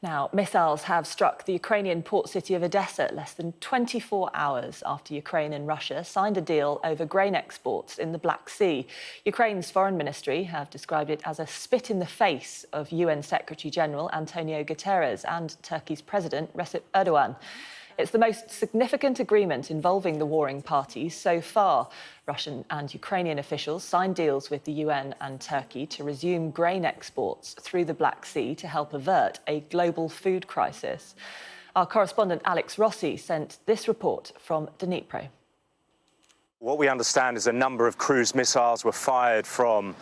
Now, missiles have struck the Ukrainian port city of Odesa less than 24 hours after Ukraine and Russia signed a deal over grain exports in the Black Sea. Ukraine's foreign ministry have described it as a spit in the face of UN Secretary-General Antonio Guterres and Turkey's President Recep Erdogan. It's the most significant agreement involving the warring parties so far. Russian and Ukrainian officials signed deals with the UN and Turkey to resume grain exports through the Black Sea to help avert a global food crisis. Our correspondent Alex Rossi sent this report from Dnipro. What we understand is a number of cruise missiles were fired from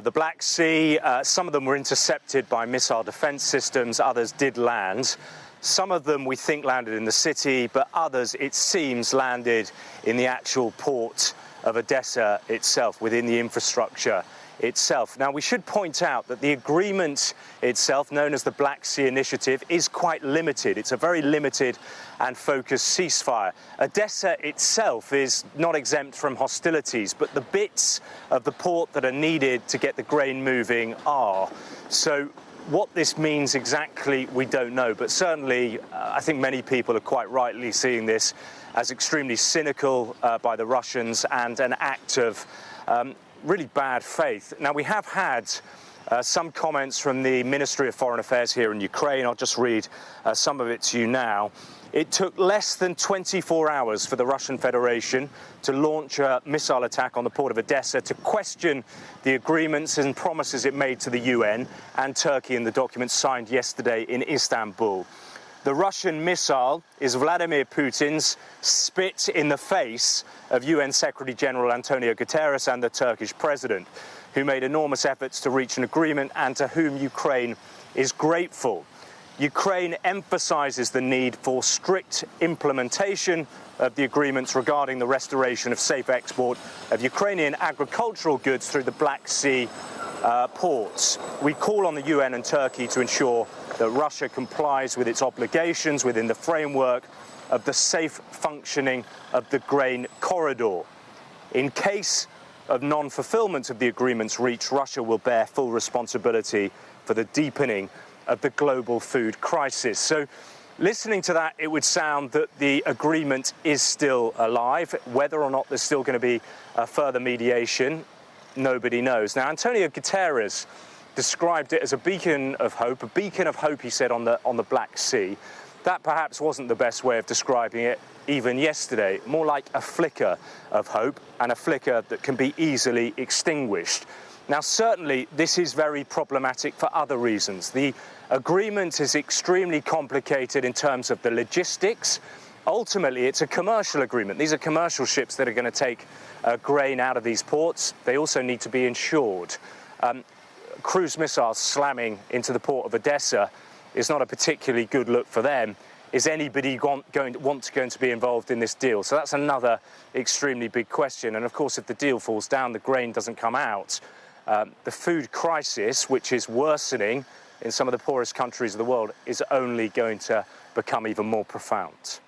the Black Sea. Some of them were intercepted by missile defense systems, others did land. Some of them we think landed in the city, but others, it seems, landed in the actual port of Odesa itself, within the infrastructure itself. Now, we should point out that the agreement itself, known as the Black Sea Initiative, is quite limited. It's a very limited and focused ceasefire. Odesa itself is not exempt from hostilities, but the bits of the port that are needed to get the grain moving are. So what this means exactly, we don't know, but certainly I think many people are quite rightly seeing this as extremely cynical by the Russians and an act of really bad faith. Now, we have had some comments from the Ministry of Foreign Affairs here in Ukraine. I'll just read some of it to you now. It took less than 24 hours for the Russian Federation to launch a missile attack on the port of Odesa to question the agreements and promises it made to the UN and Turkey in the documents signed yesterday in Istanbul. The Russian missile is Vladimir Putin's spit in the face of UN Secretary-General Antonio Guterres and the Turkish president, who made enormous efforts to reach an agreement and to whom Ukraine is grateful. Ukraine emphasises the need for strict implementation of the agreements regarding the restoration of safe export of Ukrainian agricultural goods through the Black Sea ports. We call on the UN and Turkey to ensure that Russia complies with its obligations within the framework of the safe functioning of the grain corridor. In case of non-fulfillment of the agreements reached, Russia will bear full responsibility for the deepening of the global food crisis. So, listening to that, it would sound that the agreement is still alive. Whether or not there's still going to be further mediation, nobody knows. Now, Antonio Guterres described it as a beacon of hope, he said, on the Black Sea. That perhaps wasn't the best way of describing it even yesterday, more like a flicker of hope, and a flicker that can be easily extinguished. Now, certainly, this is very problematic for other reasons. The agreement is extremely complicated in terms of the logistics. Ultimately, it's a commercial agreement. These are commercial ships that are going to take grain out of these ports. They also need to be insured. Cruise missiles slamming into the port of Odesa is not a particularly good look for them. Is anybody going to be involved in this deal? So that's another extremely big question. And of course, if the deal falls down, the grain doesn't come out, the food crisis, which is worsening in some of the poorest countries of the world, is only going to become even more profound.